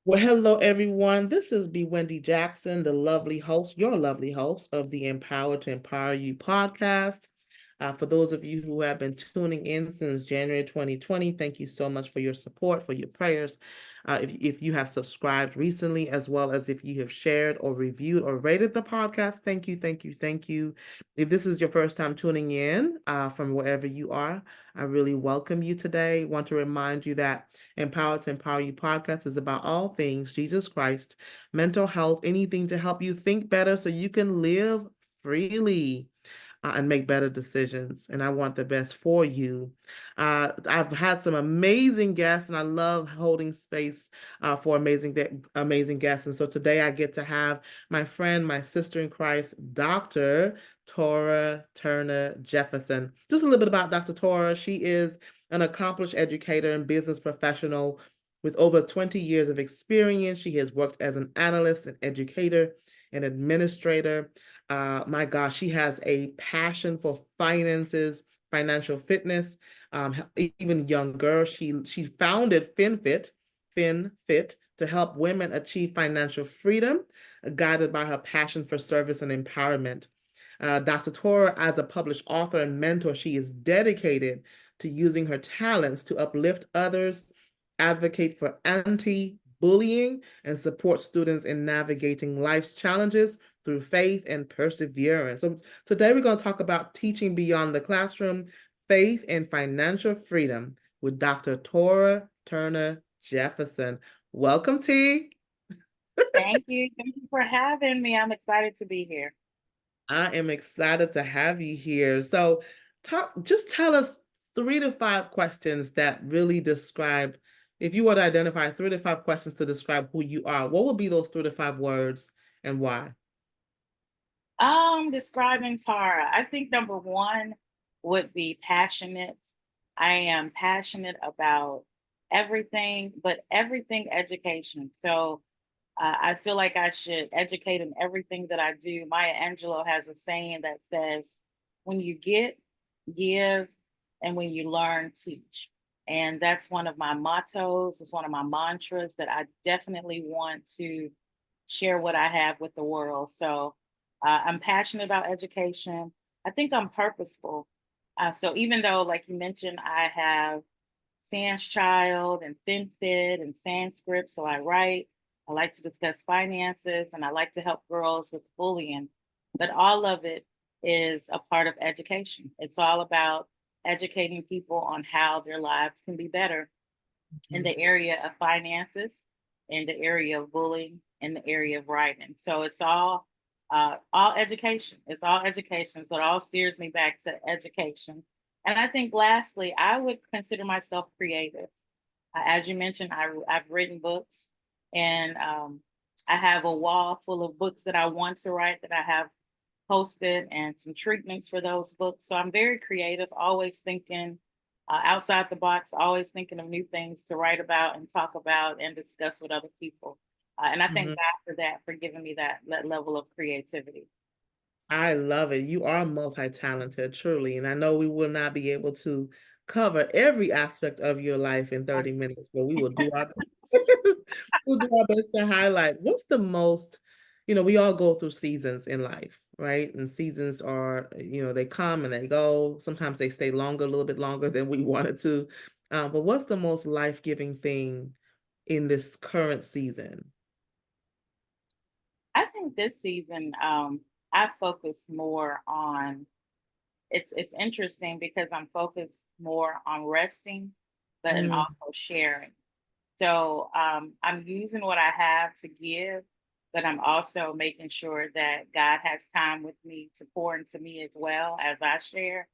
Well, hello everyone. This is B. Wendy Jackson, the lovely host, your lovely host of the Empower to Empower You podcast. For those of you who have been tuning in since January 2020, thank you so much for your support, for your prayers. If you have subscribed recently, as well as if you have shared or reviewed or rated the podcast, thank you, thank you, thank you. If this is your first time tuning in from wherever you are, I really welcome you today. Want to remind you that Empower to Empower You podcast is about all things Jesus Christ, mental health, anything to help you think better so you can live freely and make better decisions. And I want the best for you. I've had some amazing guests, and I love holding space for amazing guests. And so today I get to have my friend, my sister in Christ, Dr. Taura Turner Jefferson. Just a little bit about Dr. Taura. She is an accomplished educator and business professional with over 20 years of experience. She has worked as an analyst, an educator, an administrator. My gosh, she has a passion for finances, financial fitness, even young girls. She founded FinFit to help women achieve financial freedom, guided by her passion for service and empowerment. Dr. Taura, as a published author and mentor, she is dedicated to using her talents to uplift others, advocate for anti-bullying, and support students in navigating life's challenges through faith and perseverance. So today we're going to talk about teaching beyond the classroom, faith and financial freedom with Dr. Taura Turner Jefferson. Welcome, T. Thank you. Thank you for having me. I'm excited to be here. I am excited to have you here. So just tell us 3 to 5 questions that really describe, if you were to identify 3 to 5 questions to describe who you are, what would be those 3 to 5 words and why? Describing Tara, I think number one would be passionate. I am passionate about everything, but everything education. So I feel like I should educate in everything that I do. Maya Angelou has a saying that says, when you get, give, and when you learn, teach. And that's one of my mottos. It's one of my mantras that I definitely want to share what I have with the world. So I'm passionate about education. I think I'm purposeful. So even though, like you mentioned, I have Sans Child and FinFit and Sanskrit, so I write. I like to discuss finances and I like to help girls with bullying. But all of it is a part of education. It's all about educating people on how their lives can be better in Mhm. the area of finances, in the area of bullying, in the area of writing. So it's all education. It's all education. So it all steers me back to education. And I think lastly, I would consider myself creative. As you mentioned, I've written books, and I have a wall full of books that I want to write that I have posted, and some treatments for those books. So I'm very creative, always thinking outside the box, always thinking of new things to write about and talk about and discuss with other people. And I thank Mhm. God for that, for giving me that level of creativity. I love it. You are multi-talented, truly. And I know we will not be able to cover every aspect of your life in 30 minutes, but we will do our we'll do our best to highlight what's the most, we all go through seasons in life, right? And seasons are, they come and they go. Sometimes they stay longer, a little bit longer than we wanted to. But what's the most life-giving thing in this current season? I think this season, I focus more on. It's interesting because I'm focused more on resting, but and Mm, also sharing. So I'm using what I have to give, but I'm also making sure that God has time with me to pour into me as well as I share.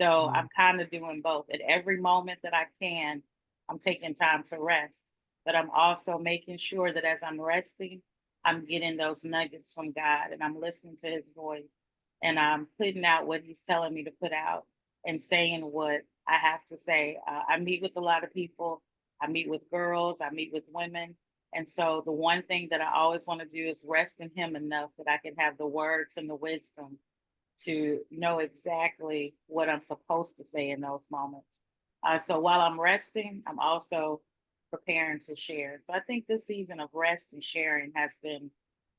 So mm, I'm kind of doing both. At every moment that I can, I'm taking time to rest, but I'm also making sure that as I'm resting, I'm getting those nuggets from God and I'm listening to his voice and I'm putting out what he's telling me to put out and saying what I have to say. I meet with a lot of people. I meet with girls, I meet with women. And so the one thing that I always want to do is rest in him enough that I can have the words and the wisdom to know exactly what I'm supposed to say in those moments. So while I'm resting, I'm also preparing to share. So I think this season of rest and sharing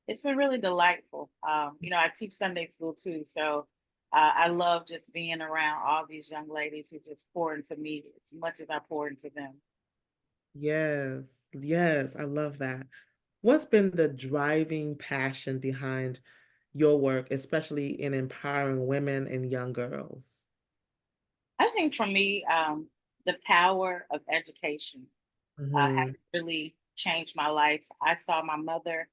it's been really delightful. I teach Sunday school too, so I love just being around all these young ladies who just pour into me as much as I pour into them. Yes, yes, I love that. What's been the driving passion behind your work, especially in empowering women and young girls? I think for me, the power of education Hmm. has really changed my life. I saw my mother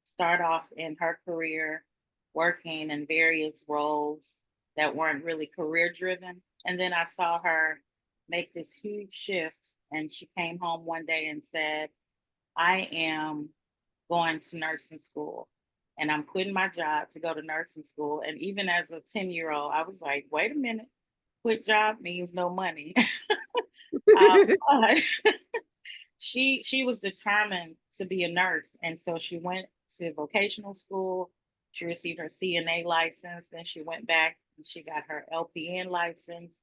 start off in her career working in various roles that weren't really career driven. And then I saw her make this huge shift. And she came home one day and said, I am going to nursing school and I'm quitting my job to go to nursing school. And even as a 10-year-old, I was like, wait a minute, quit job means no money. But she was determined to be a nurse, and so she went to vocational school. She received her CNA license, then she went back and she got her LPN license.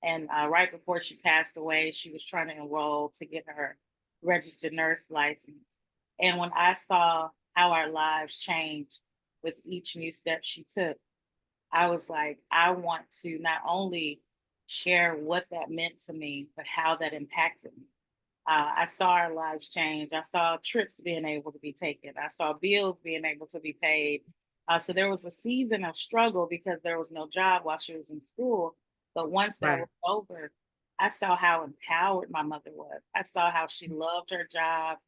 And right before she passed away, she was trying to enroll to get her registered nurse license. And when I saw how our lives changed with each new step she took, I was like, I want to not only share what that meant to me, but how that impacted me. I saw our lives change. I saw trips being able to be taken. I saw bills being able to be paid. So there was a season of struggle because there was no job while she was in school. But once that Right. was over, I saw how empowered my mother was. I saw how she loved her job,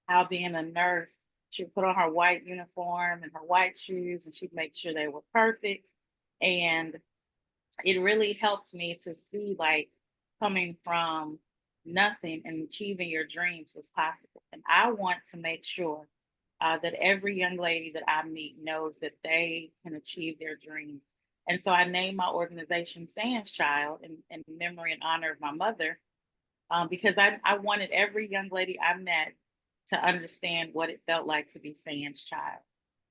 how being a nurse, she would put on her white uniform and her white shoes and she'd make sure they were perfect. And it really helped me to see like coming from nothing and achieving your dreams was possible. And I want to make sure that every young lady that I meet knows that they can achieve their dreams. And so I named my organization Sans Child in memory and honor of my mother, because I wanted every young lady I met to understand what it felt like to be Sans child.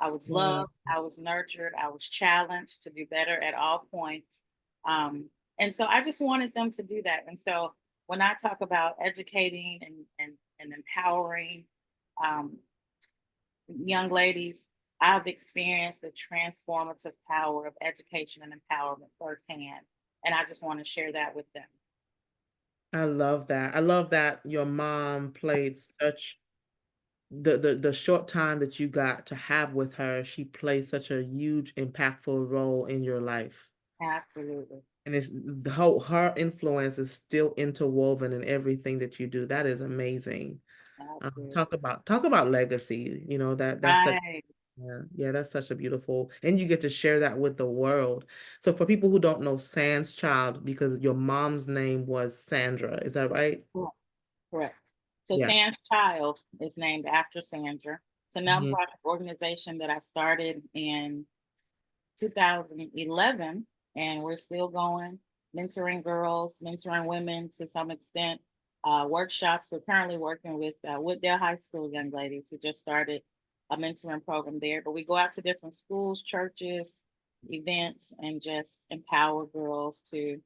I was Wow. loved, I was nurtured, I was challenged to do better at all points. And so I just wanted them to do that. And so when I talk about educating and empowering um, young ladies, I've experienced the transformative power of education and empowerment firsthand. And I just want to share that with them. I love that. I love that your mom played such the short time that you got to have with her, she played such a huge, impactful role in your life. Absolutely. And it's the whole her influence is still interwoven in everything that you do. That is amazing. Absolutely. Talk about legacy. That's such Right. yeah, yeah, that's such a beautiful, and you get to share that with the world. So for people who don't know Sans Child, because your mom's name was Sandra, is that right? Correct. Correct. So Yeah. Sans Child is named after Sandra. It's a Mhm. nonprofit organization that I started in 2011, and we're still going, mentoring girls, mentoring women to some extent. Workshops. We're currently working with Wooddale High School young ladies who just started a mentoring program there. But we go out to different schools, churches, events, and just empower girls to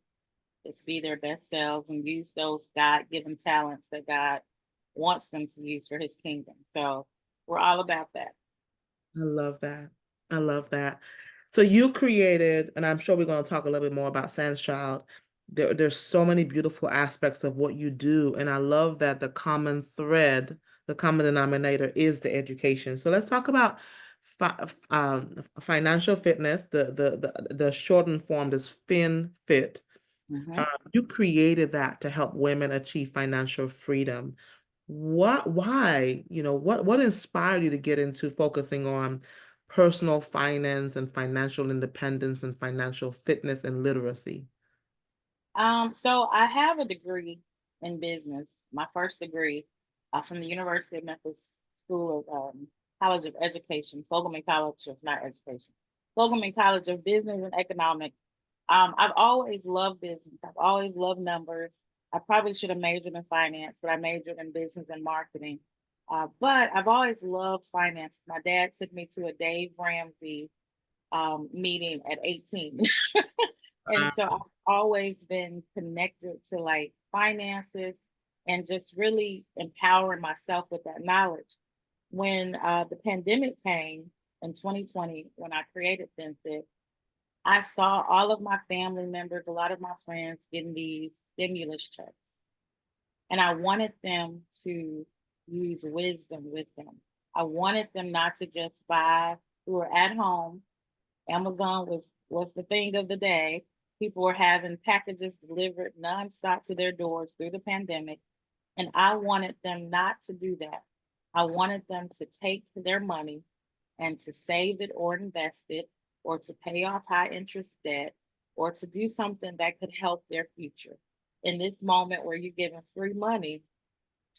just be their best selves and use those God given talents that God wants them to use for his kingdom. So we're all about that. I love that. I love that. So you created, and I'm sure we're going to talk a little bit more about Sans Child. There's so many beautiful aspects of what you do, and I love that the common thread, the common denominator is the education. So let's talk about financial fitness. The shortened form is FinFit. Hmm. Um, you created that to help women achieve financial freedom. Why, what inspired you to get into focusing on personal finance and financial independence and financial fitness and literacy? So I have a degree in business, my first degree from the University of Memphis School of College of Education, Fogelman College of not education, Fogelman College of Business and Economics. I've always loved business. I've always loved numbers. I probably should have majored in finance, but I majored in business and marketing. But I've always loved finance. My dad took me to a Dave Ramsey meeting at 18. And so Wow. I've always been connected to like finances and just really empowering myself with that knowledge. When the pandemic came in 2020, when I created FinFit, I saw all of my family members, a lot of my friends getting these stimulus checks. And I wanted them to use wisdom with them. I wanted them not to just buy, who were at home. Amazon was the thing of the day. People were having packages delivered nonstop to their doors through the pandemic. And I wanted them not to do that. I wanted them to take their money and to save it or invest it or to pay off high interest debt or to do something that could help their future. In this moment where you're giving free money,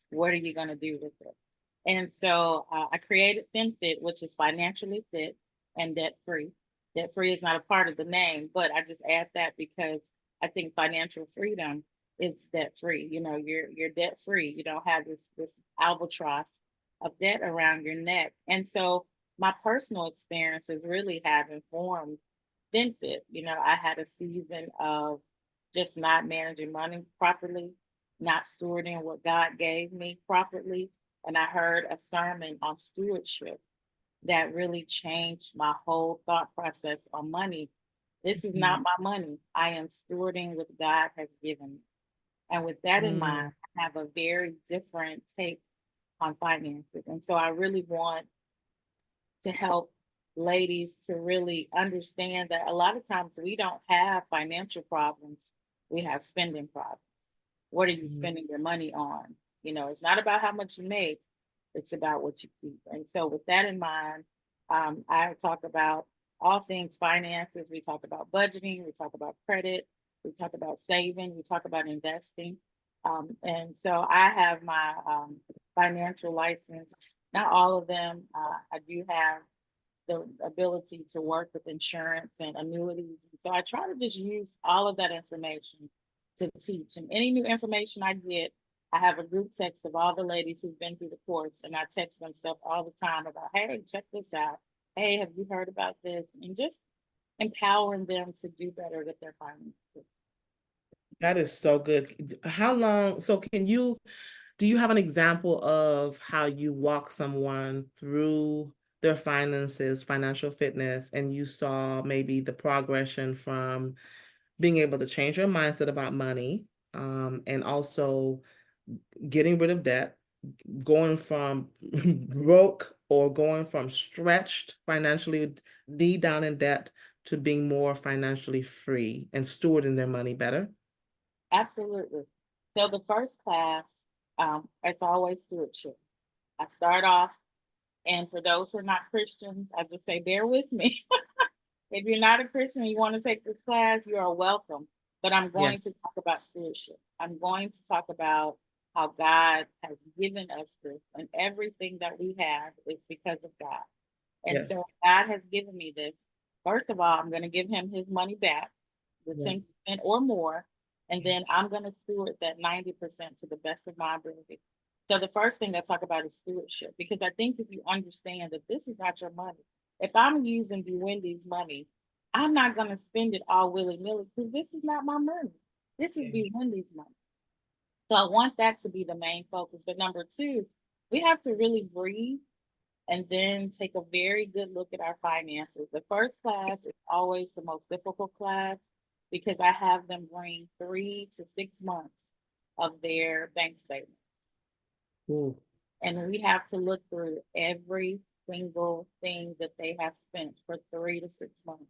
what are you going to do with it? And so I created FinFit, which is financially fit and debt free. Debt free is not a part of the name, but I just add that because I think financial freedom is debt free. You know, you're debt free. You don't have this albatross of debt around your neck. And so my personal experiences really have informed FinFit. You know, I had a season of just not managing money properly, not stewarding what God gave me properly. And I heard a sermon on stewardship that really changed my whole thought process on money. This is Mhm. not my money. I am stewarding what God has given me. And with that in mind, Mm. I have a very different take on finances. And so I really want to help ladies to really understand that a lot of times we don't have financial problems, we have spending problems. What are you Mm. spending your money on? You know, it's not about how much you make, it's about what you keep. And so, with that in mind, I talk about all things finances. We talk about budgeting, we talk about credit, we talk about saving, we talk about investing. And so, I have my financial license, not all of them. I do have the ability to work with insurance and annuities. So I try to just use all of that information to teach. And any new information I get, I have a group text of all the ladies who've been through the course, and I text them stuff all the time about, hey, check this out. Hey, have you heard about this? And just empowering them to do better with their finances. That is so good. How long? So, do you have an example of how you walk someone through their finances, financial fitness, and you saw maybe the progression from being able to change your mindset about money, and also getting rid of debt, going from broke or going from stretched financially, knee down in debt, to being more financially free and stewarding their money better? Absolutely. So the first class, it's always stewardship. I start off, and for those who are not Christians, I just say, bear with me. If you're not a Christian and you want to take this class, you are welcome. But I'm Yeah. going to talk about stewardship. I'm going to talk about how God has given us this, and everything that we have is because of God. And so Yes. God has given me this. First of all, I'm going to give him his money back, the Yes. 10% or more. And then Yes. I'm going to steward that 90% to the best of my ability. So the first thing I talk about is stewardship, because I think if you understand that this is not your money, if I'm using the Wendy's money, I'm not going to spend it all willy nilly because this is not my money. This is Yeah. the Wendy's money. So I want that to be the main focus. But number two, we have to really breathe and then take a very good look at our finances. The first class is always the most difficult class because I have them bring 3 to 6 months of their bank statement. Ooh. And we have to look through every single thing that they have spent for 3 to 6 months.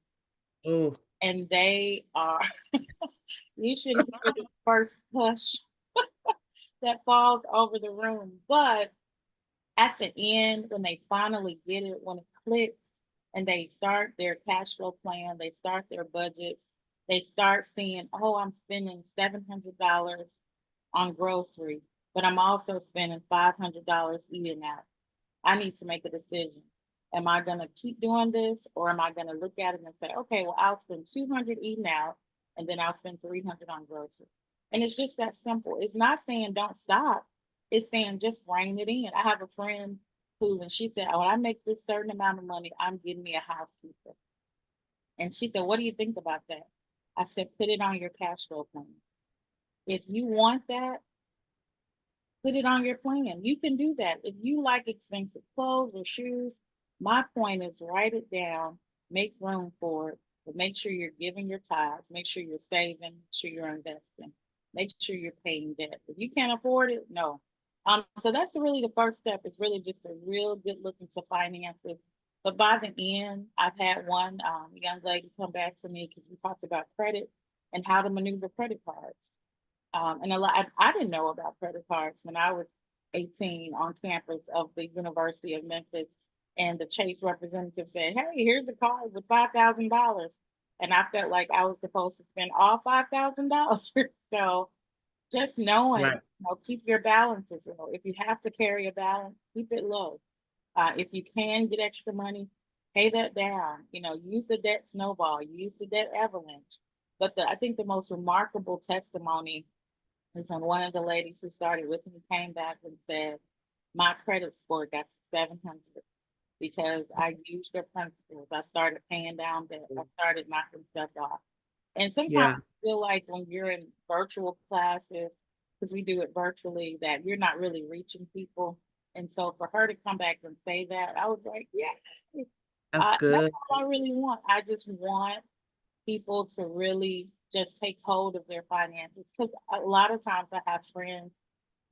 Ooh. And they are, you should hear the first hush that falls over the room. But at the end, when they finally get it, when it clicks and they start their cash flow plan, they start their budgets, they start seeing, oh, I'm spending $700 on groceries, but I'm also spending $500 eating out. I need to make a decision. Am I going to keep doing this, or am I going to look at it and say, okay, well, I'll spend 200 eating out and then I'll spend 300 on groceries. And it's just that simple. It's not saying don't stop. It's saying just rein it in. I have a friend who, and she said, when I make this certain amount of money, I'm getting me a housekeeper. And she said, what do you think about that? I said, put it on your cash flow plan. If you want that, Put it on your plan. You can do that. If you like expensive clothes or shoes, my point is write it down, make room for it, but make sure you're giving your tithes, make sure you're saving, make sure you're investing, make sure you're paying debt. If you can't afford it, no. So that's really the first step. It's really just a real good look into finances. But by the end, I've had one young lady come back to me because we talked about credit and how to maneuver credit cards. And a lot, I didn't know about credit cards when I was 18 on campus of the University of Memphis. And the Chase representative said, "Hey, here's a card with $5,000." And I felt like I was supposed to spend all $5,000. So just knowing, Right. keep your balances low. If you have to carry a balance, keep it low. If you can get extra money, pay that down. Use the debt snowball, use the debt avalanche. But I think the most remarkable testimony is when one of the ladies who started with me came back and said, "My credit score got to 700 because I used your principles. I started paying down debt. I started knocking stuff off." And sometimes Yeah, I feel like when you're in virtual classes, because we do it virtually, that you're not really reaching people. And so for her to come back and say that, I was like, yeah, that's that's good. all I really want. I just want people to really just take hold of their finances. Because a lot of times I have friends,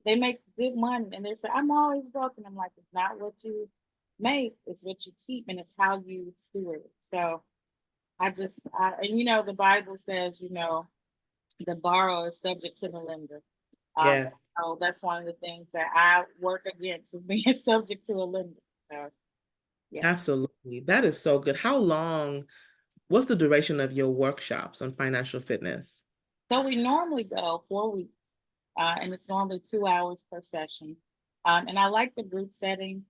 they make good money and they say, "I'm always broke." And I'm like, it's not what you make, it's what you keep, and it's how you steward it. So and the Bible says, the borrower is subject to the lender. Um, Yes, so that's one of the things that I work against is being subject to a lender. So yeah. absolutely. That is so good. What's the duration of your workshops on financial fitness? So we normally go 4 weeks, and it's normally 2 hours per session. And I like the group setting.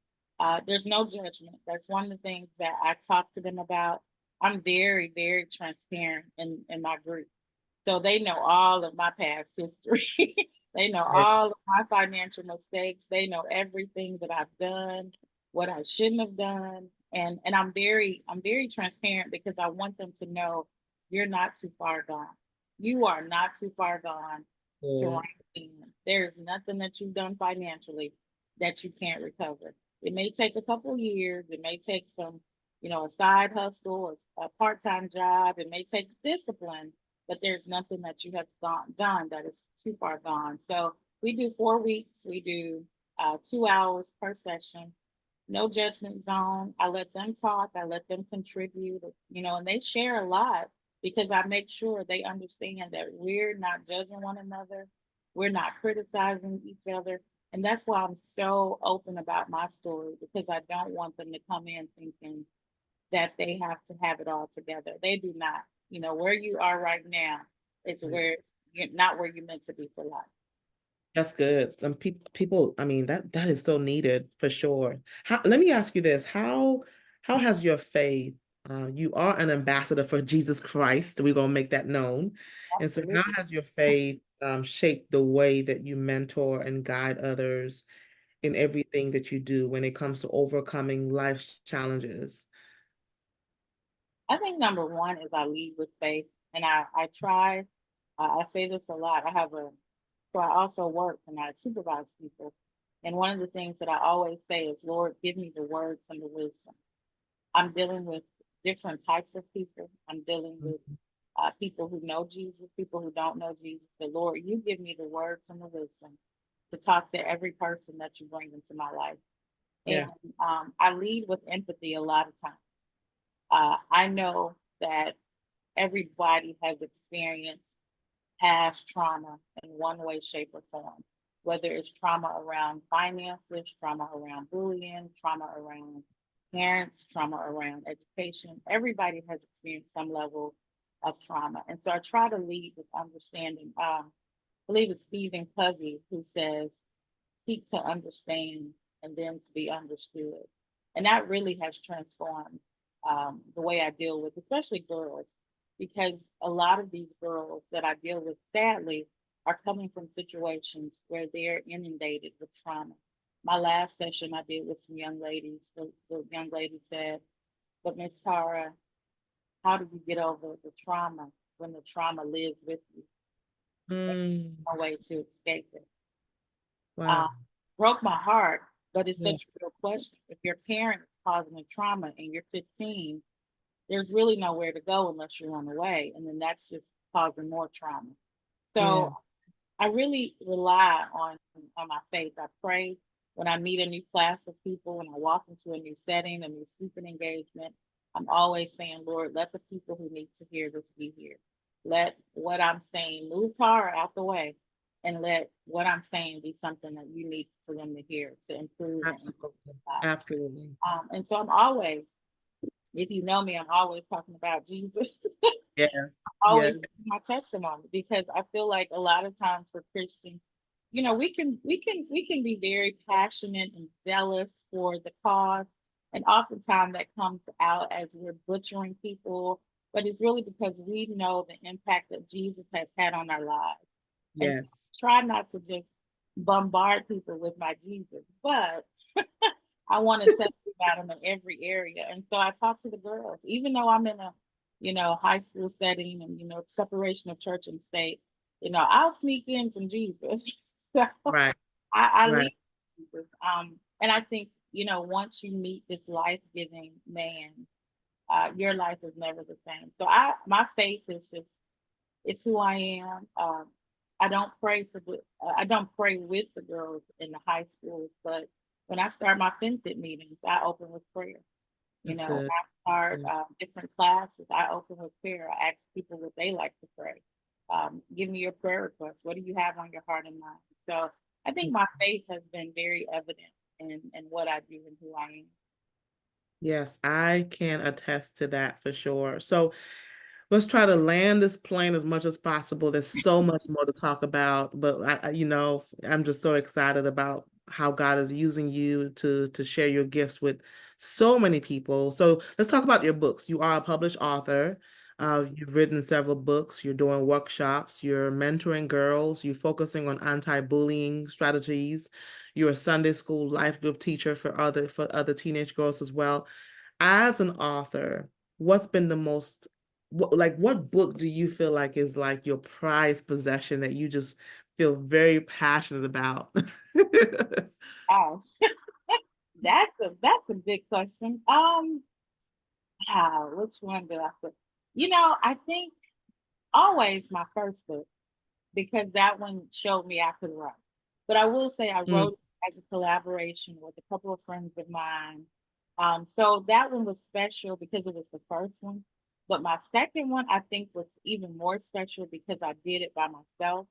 There's no judgment. That's one of the things that I talk to them about. I'm very, very transparent in my group. So they know all of my past history. They know Yeah. all of my financial mistakes. They know everything that I've done, what I shouldn't have done. And I'm very transparent because I want them to know you're not too far gone. You are not too far gone to Good. rank in. There's nothing that you've done financially that you can't recover. It may take a couple of years. It may take a side hustle, a part-time job. It may take discipline, but there's nothing that you have done that is too far gone. So we do 4 weeks. We do 2 hours per session. No judgment zone. I let them talk. I let them contribute. And they share a lot because I make sure they understand that we're not judging one another. We're not criticizing each other. And that's why I'm so open about my story because I don't want them to come in thinking that they have to have it all together. They do not. Where you are right now, it's where you're not where you're meant to be for life. That's good. Some people, I mean, that is so needed for sure. Let me ask you this. How has your faith, you are an ambassador for Jesus Christ. We're gonna make that known. And so how Absolutely. has your faith shaped the way that you mentor and guide others in everything that you do when it comes to overcoming life's challenges? I think number one is I lead with faith, and I try. I say this a lot. So I also work and I supervise people, and one of the things that I always say is, "Lord, give me the words and the wisdom." I'm dealing with different types of people. I'm dealing with people who know Jesus, people who don't know Jesus. But Lord, you give me the words and the wisdom to talk to every person that you bring into my life. And Yeah. I lead with empathy a lot of times. I know that everybody has experienced past trauma in one way, shape, or form, whether it's trauma around finances, trauma around bullying, trauma around parents, trauma around education. Everybody has experienced some level of trauma. And so I try to lead with understanding. I believe it's Stephen Covey who says, "Seek to understand and then to be understood." And that really has transformed the way I deal with, especially girls, because a lot of these girls that I deal with, sadly, are coming from situations where they're inundated with trauma. My last session I did with some young ladies, the young lady said, "But Miss Tara, how do you get over the trauma when the trauma lives with you? There's Mm, no way to escape it." uh, Wow. broke my heart. But it's Yeah. such a real question. If your parent is causing a trauma and you're 15, there's really nowhere to go unless you run away, and then that's just causing more trauma. Yeah. So I really rely on my faith. I pray when I meet a new class of people, when I walk into a new setting, a new speaking engagement. I'm always saying, Lord, let the people who need to hear this be here. Let what I'm saying move Tara out the way, and let what I'm saying be something that you need for them to hear to improve and Absolutely. life. Absolutely. And so I'm always, if you know me, I'm always talking about Jesus. Yes. Always Yes. my testimony, because I feel like a lot of times for Christians, we can be very passionate and zealous for the cause, and oftentimes that comes out as we're butchering people, but it's really because we know the impact that Jesus has had on our lives. And so Yes. I try not to just bombard people with my Jesus, but I want to tell you about them in every area. And so I talk to the girls, even though I'm in a, high school setting and, separation of church and state, I'll sneak in some Jesus. So Right. I Right. leave Jesus. And I think, once you meet this life-giving man, your life is never the same. So my faith is just, it's who I am. I don't pray with the girls in the high schools, but when I start my FinFit meetings, I open with prayer. That's When good. I start Good. different classes, I open with prayer. I ask people what they like to pray. Give me your prayer requests. What do you have on your heart and mind? So I think my faith has been very evident in what I do and who I am. Yes, I can attest to that for sure. So let's try to land this plane as much as possible. There's so much more to talk about, but I'm just so excited about how God is using you to share your gifts with so many people. So let's talk about your books. You are a published author. You've written several books. You're doing workshops. You're mentoring girls. You're focusing on anti-bullying strategies. You're a Sunday school life group teacher for other teenage girls as well. As an author, what's been the most what book do you feel like is like your prized possession that you just feel very passionate about? Gosh, that's a big question. Which one did I put? I think always my first book, because that one showed me I could write. But I will say I Mm, wrote it as a collaboration with a couple of friends of mine. So that one was special because it was the first one. But my second one, I think, was even more special because I did it by myself.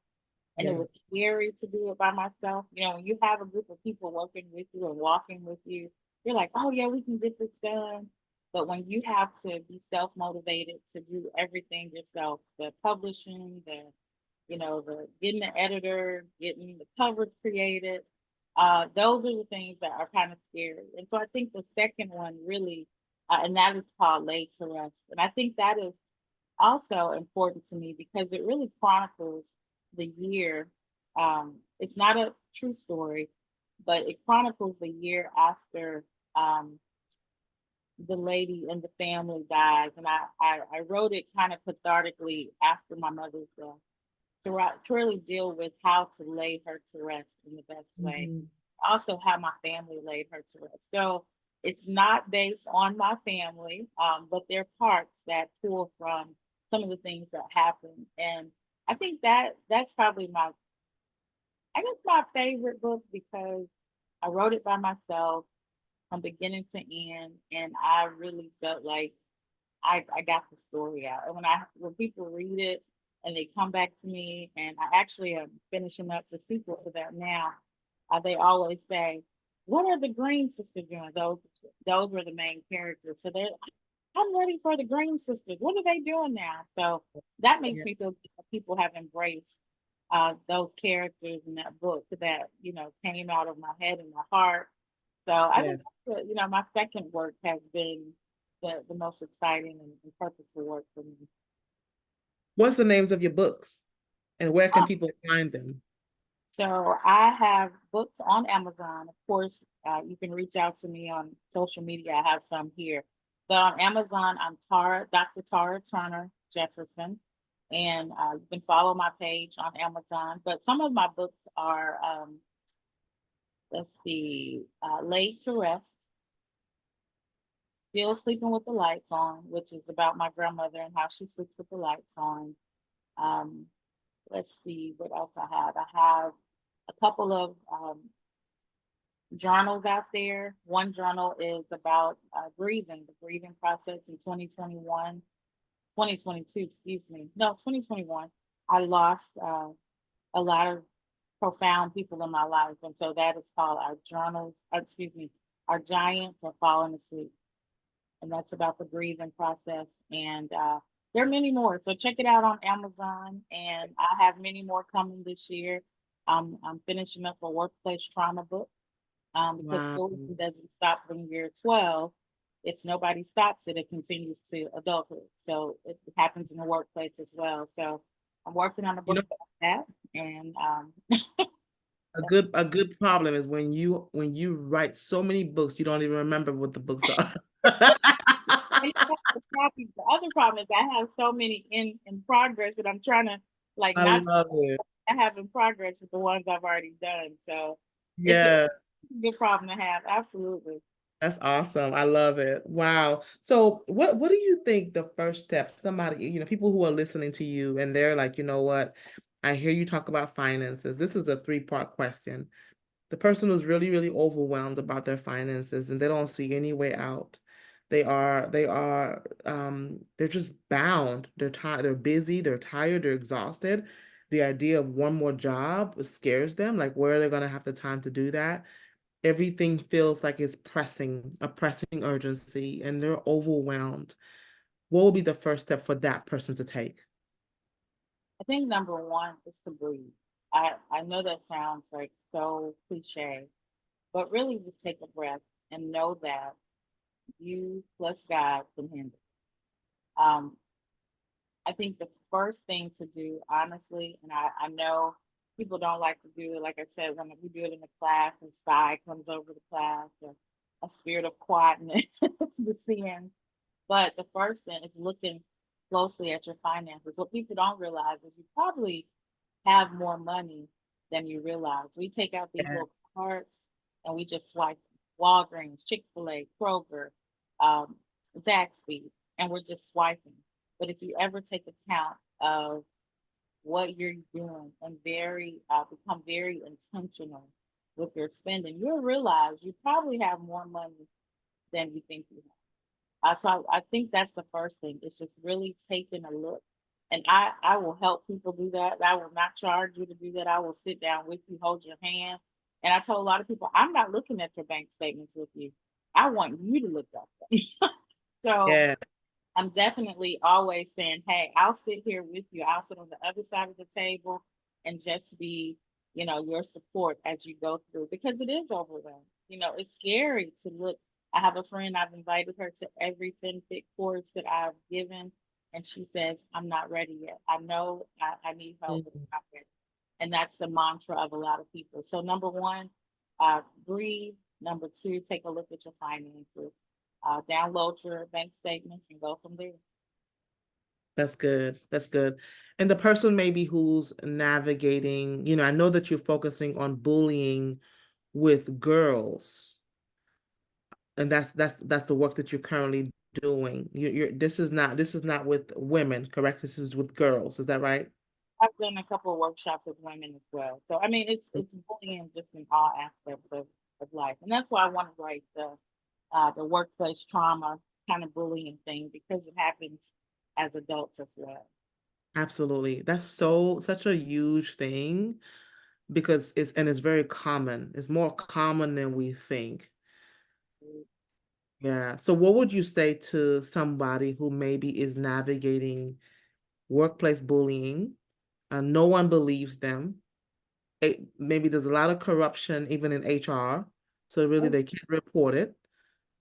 And it yeah, was scary to do it by myself. When you have a group of people working with you and walking with you, you're like, oh, yeah, we can get this done. But when you have to be self motivated to do everything yourself, the publishing, the getting the editor, getting the covers created. Those are the things that are kind of scary. And so I think the second one really, and that is called Laid to Rest. And I think that is also important to me because it really chronicles the year. It's not a true story, but it chronicles the year after um, the lady and the family dies. And I wrote it kind of cathartically after my mother's death to really deal with how to lay her to rest in the best way. mhm, Also, how my family laid her to rest. So it's not based on my family, but there are parts that pull from some of the things that happened. And I think that's probably I guess my favorite book because I wrote it by myself from beginning to end, and I really felt like I got the story out. And when people read it and they come back to me, and I actually am finishing up the sequel to that now, they always say, "What are the Green sisters doing?" Those were the main characters. So I'm ready for the Green sisters. What are they doing now? So that makes yeah, me feel that people have embraced those characters in that book that came out of my head and my heart. So I yeah. think my second work has been the most exciting and purposeful work for me. What's the names of your books and where can Oh, people find them? so I have books on Amazon. Of course, you can reach out to me on social media. I have some here. But on Amazon, I'm Dr. Taura Turner Jefferson. And you can follow my page on Amazon. But some of my books are Let's see, laid to rest, still sleeping with the lights on, which is about my grandmother and how she sleeps with the lights on. Um, let's see what else I have. I have a couple of journals out there. One journal is about grieving, the grieving process in 2021, 2022, excuse me. No, 2021. I lost a lot of profound people in my life. And so that is called Our Journals, excuse me, Our Giants Are Falling Asleep. And that's about the grieving process. And there are many more. So check it out on Amazon. And I have many more coming this year. I'm finishing up a workplace trauma book because Wow. bullying doesn't stop when you're 12. If nobody stops it, it continues to adulthood. So it happens in the workplace as well. So I'm working on a You book know, about that. And a good problem is when you write so many books, you don't even remember what the books are. and the other problem is I have so many in progress that I'm trying to like I not love it. I have in progress with the ones I've already done. So it's a Yeah. good problem to have. Absolutely. That's awesome. I love it. Wow. So what do you think the first step, somebody, people who are listening to you and they're like, you know what? I hear you talk about finances. This is a three-part question. The person who's really, really overwhelmed about their finances and they don't see any way out. They're just bound. They're tired, they're busy, they're tired, they're exhausted. The idea of one more job scares them. Like, where are they gonna have the time to do that? Everything feels like it's a pressing urgency, and they're overwhelmed. What would be the first step for that person to take? I think number one is to breathe. I know that sounds like so cliche, but really just take a breath and know that you plus God can handle it. I think the first thing to do, honestly, and I know people don't like to do it. Like I said, when we do it in the class and sigh comes over the class, or a spirit of quietness descends. But the first thing is looking closely at your finances. What people don't realize is you probably have more money than you realize. We take out these Yeah. little cards and we just swipe Walgreens, Chick-fil-A, Kroger, um, Zaxby's, and we're just swiping. But if you ever take account of what you're doing and become very intentional with your spending, you'll realize you probably have more money than you think you have. So I think that's the first thing. It's just really taking a look. And I will help people do that. I will not charge you to do that. I will sit down with you, hold your hand. And I told a lot of people, I'm not looking at your bank statements with you. I want you to look at them. So Yeah. I'm definitely always saying, hey, I'll sit here with you. I'll sit on the other side of the table and just be, your support as you go through because it is overwhelming. It's scary to look. I have a friend, I've invited her to every FinFit course that I've given, and she says, I'm not ready yet. I know I need help, but Mhm. I'm not ready. And that's the mantra of a lot of people. So, number one, breathe. Number two, take a look at your finances. Download your bank statements and go from there. That's good. That's good. And the person maybe who's navigating, I know that you're focusing on bullying with girls, and that's the work that you're currently doing. This is not with women, correct? This is with girls. Is that right? I've done a couple of workshops with women as well. So I mean, it's bullying just in all aspects of life, and that's why I want to write the workplace trauma kind of bullying thing because it happens as adults as well. Absolutely. That's such a huge thing because it's very common. It's more common than we think. Yeah. So what would you say to somebody who maybe is navigating workplace bullying? No one believes them. Maybe there's a lot of corruption even in HR, so really they can't report it,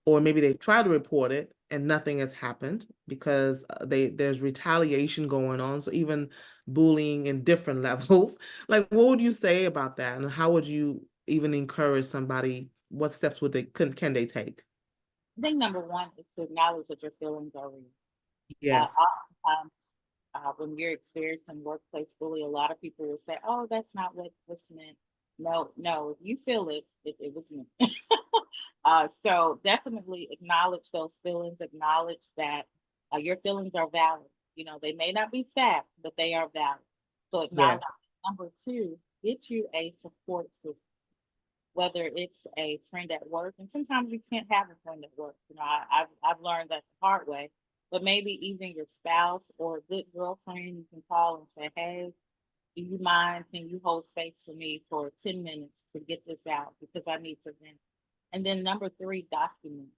or maybe they try to report it and nothing has happened because there's retaliation going on. So even bullying in different levels. Like, what would you say about that, and how would you even encourage somebody? What steps would can they take? I think number one is to acknowledge that your feelings are real. Yes. Oftentimes, when you're experiencing workplace bully, a lot of people will say, "Oh, that's not what's meant." No, no, if you feel it, it was me. So definitely acknowledge those feelings, acknowledge that your feelings are valid. You know, they may not be fact, but they are valid. So acknowledge. Yes. Number two, get you a support system, whether it's a friend at work, and sometimes you can't have a friend at work. You know, I've learned that the hard way. But maybe even your spouse or a good girlfriend, you can call and say, "Hey, do you mind? Can you hold space for me for 10 minutes to get this out because I need to vent?" And then number three, document.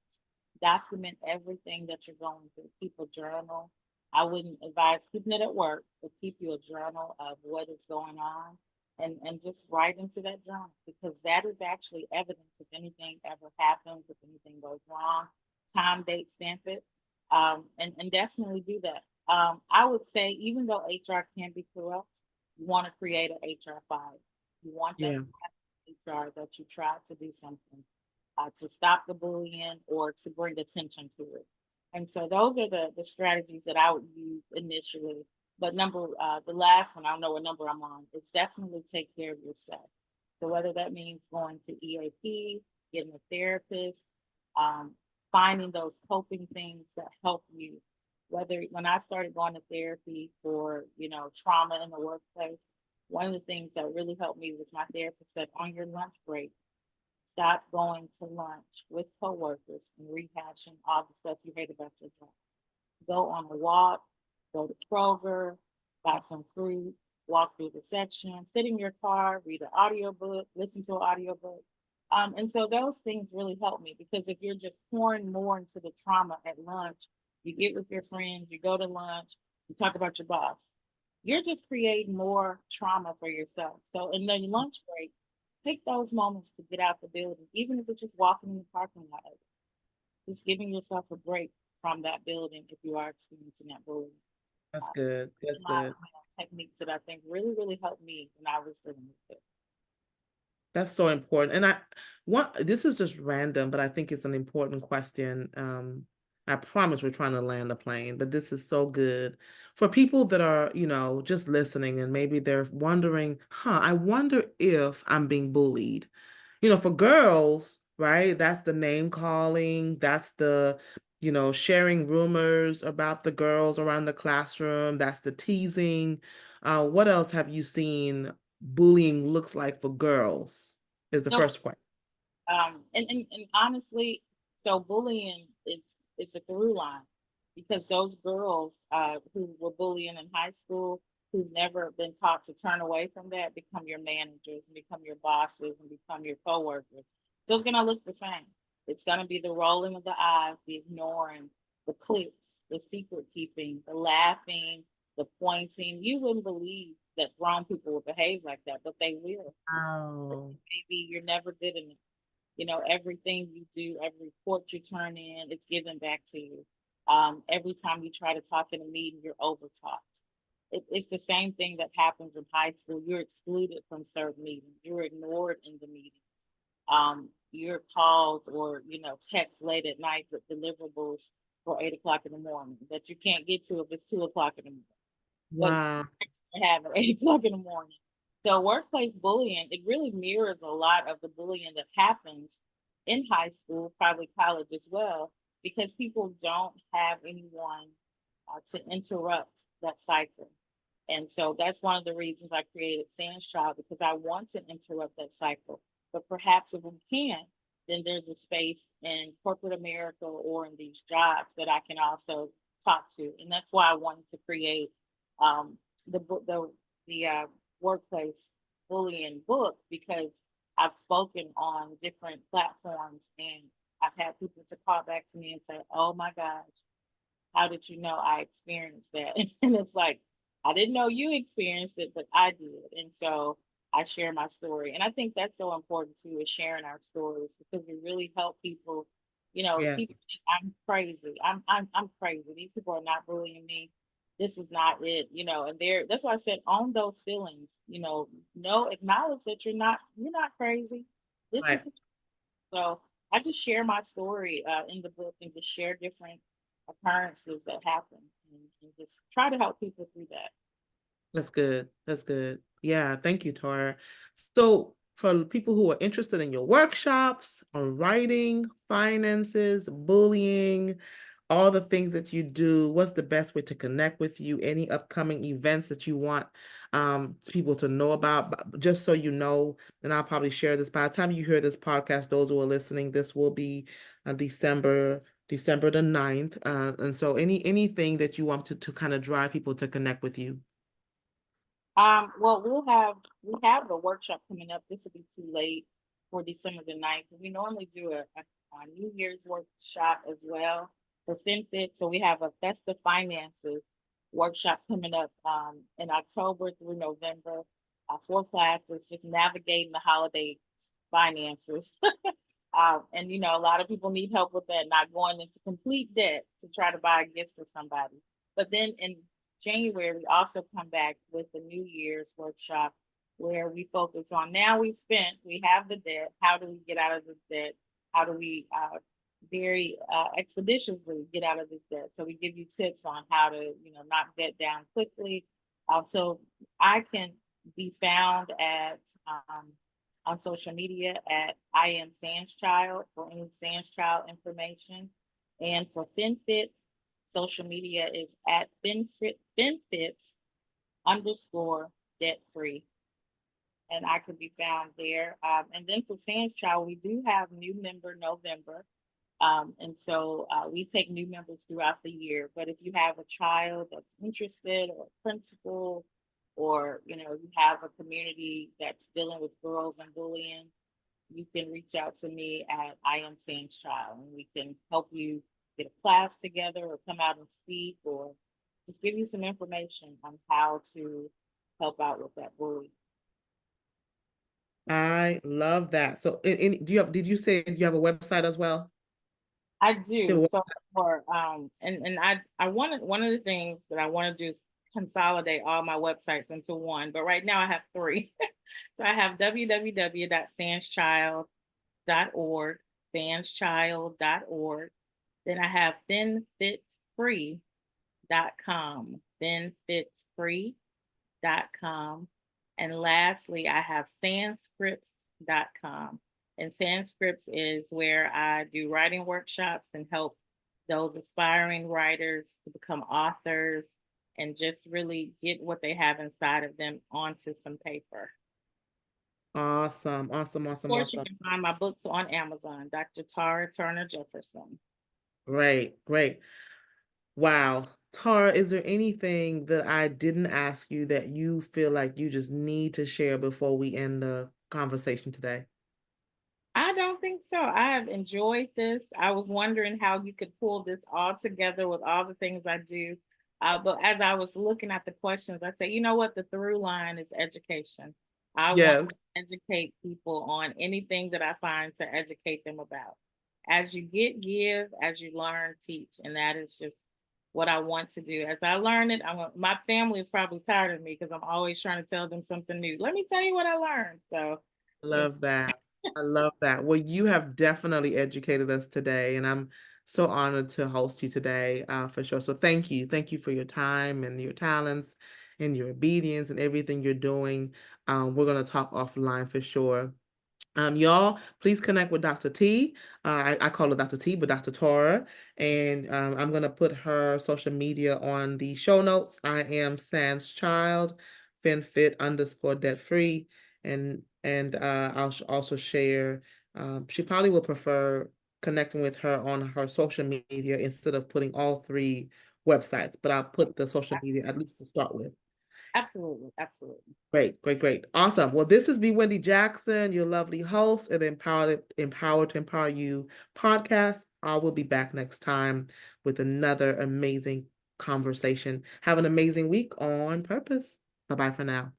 Document everything that you're going through. Keep a journal. I wouldn't advise keeping it at work, but keep you a journal of what is going on, and just write into that journal because that is actually evidence if anything ever happens, if anything goes wrong. Time, date, stamp it. And definitely do that. I would say, even though HR can be corrupt, you want to create an HR file. You want that Yeah. HR that you tried to do something to stop the bullying or to bring attention to it. And so those are the strategies that I would use initially. But the last one, I don't know what number I'm on, is definitely take care of yourself. So whether that means going to EAP, getting a therapist, um, finding those coping things that help you. Whether when I started going to therapy for, trauma in the workplace, one of the things that really helped me was my therapist said, on your lunch break, stop going to lunch with coworkers and rehashing all the stuff you hate about your job. Go on a walk, go to Kroger, buy some fruit, walk through the section, sit in your car, read an audiobook, listen to an audiobook. And so those things really help me because if you're just pouring more into the trauma at lunch, you get with your friends, you go to lunch, you talk about your boss, you're just creating more trauma for yourself. So in the lunch break, take those moments to get out the building, even if it's just walking in the parking lot, just giving yourself a break from that building if you are experiencing that bullying. That's Uh, good. That's good. techniques that I think really, really helped me when I was dealing with it. That's so important. And this is just random, but I think it's an important question. I promise we're trying to land a plane, but this is so good for people that are, just listening and maybe they're wondering, I wonder if I'm being bullied. For girls, right? That's the name calling, that's the, sharing rumors about the girls around the classroom, that's the teasing. What else have you seen bullying looks like for girls? Is the So first question. and honestly, so bullying is a through line because those girls who were bullying in high school, who've never been taught to turn away from that, become your managers and become your bosses and become your coworkers. So it's gonna look the same. It's gonna be the rolling of the eyes, the ignoring, the clicks, the secret keeping, the laughing, the pointing. You wouldn't believe that grown people will behave like that, but they will. Oh, Maybe you're never good enough. Everything you do, every report you turn in, it's given back to you. Every time you try to talk in a meeting, you're overtalked. It's the same thing that happens in high school. You're excluded from certain meetings. You're ignored in the meeting. You're called or text late at night with deliverables for 8 o'clock in the morning that you can't get to if it's 2 o'clock in the morning. But wow. to have at 8 o'clock in the morning. So workplace bullying, it really mirrors a lot of the bullying that happens in high school, probably college as well, because people don't have anyone to interrupt that cycle. And so that's one of the reasons I created Sandchild because I want to interrupt that cycle. But perhaps if we can't, then there's a space in corporate America or in these jobs that I can also talk to. And that's why I wanted to create um, the book, the workplace bullying book, because I've spoken on different platforms and I've had people to call back to me and say, "Oh my gosh, how did you know I experienced that?" And it's like, I didn't know you experienced it, but I did. And so I share my story. And I think that's so important too, is sharing our stories because we really help people. People Yes. think I'm crazy. I'm crazy. These people are not bullying me. This is not it, and that's why I said own those feelings, acknowledge that you're not crazy. This is Right. so I just share my story in the book and just share different occurrences that happen and just try to help people through that. That's good. That's good. Yeah. Thank you, Tara. So for people who are interested in your workshops on writing, finances, bullying, all the things that you do, what's the best way to connect with you? Any upcoming events that you want people to know about? Just so you know, and I'll probably share this by the time you hear this podcast, those who are listening, this will be December the 9th. And so anything that you want to kind of drive people to connect with you. Well, we have the workshop coming up. This will be too late for December the 9th. We normally do a New Year's workshop as well for FinFit. So we have a Festive Finances workshop coming up in October through November. 4 classes, just navigating the holiday finances. And a lot of people need help with that, not going into complete debt to try to buy a gift for somebody. But then in January, we also come back with the New Year's workshop where we focus on now we have the debt. How do we get out of this debt? How do we very expeditiously get out of this debt? So we give you tips on how to, knock debt down quickly. So I can be found at on social media at I am Sandschild for any Sandschild information. And for FinFit, social media is at FinFits underscore debt free. And I could be found there. And then for Sandschild, we do have new member November. And so we take new members throughout the year. But if you have a child that's interested or a principal, or you have a community that's dealing with girls and bullying, you can reach out to me at I am Sandschild, and we can help you get a class together or come out and speak or just give you some information on how to help out with that bully. I love that. So, did you say you have a website as well? I You have do. a So for and I wanted one of the things that I want to do is consolidate all my websites into one. But right now I have three. So I have www.sandschild.org, sandschild.org. Then I have thenfitsfree.com, thenfitsfree.com. And lastly, I have sanscripts.com. And Sanscripts is where I do writing workshops and help those aspiring writers to become authors and just really get what they have inside of them onto some paper. awesome, Of course, you can find my books on Amazon, Dr. Taura Turner Jefferson. Great, great. Wow. Tara, is there anything that I didn't ask you that you feel like you just need to share before we end the conversation today? I don't think so. I have enjoyed this. I was wondering how you could pull this all together with all the things I do. But as I was looking at the questions, I said, you know what? The through line is education. I want Yes. to educate people on anything that I find to educate them about. As you give, as you learn, teach. And that is just what I want to do. As I learn it, my family is probably tired of me because I'm always trying to tell them something new. Let me tell you what I learned. So, you Love that. I love that. Well, you have definitely educated us today, and I'm so honored to host you today, for sure. So thank you. Thank you for your time and your talents and your obedience and everything you're doing. We're going to talk offline for sure. Y'all, please connect with Dr. T. I call her Dr. T, but Dr. Tora. And I'm going to put her social media on the show notes. I am Sans Child, FinFit underscore debt free. And I'll also share. She probably will prefer connecting with her on her social media instead of putting all three websites, but I'll put the social media at least to start with. absolutely, absolutely. Great, great, great. Awesome. Well, this is B. Wendy Jackson, your lovely host of the Empowered to Empower You podcast. I will be back next time with another amazing conversation. Have an amazing week on purpose. Bye-bye for now.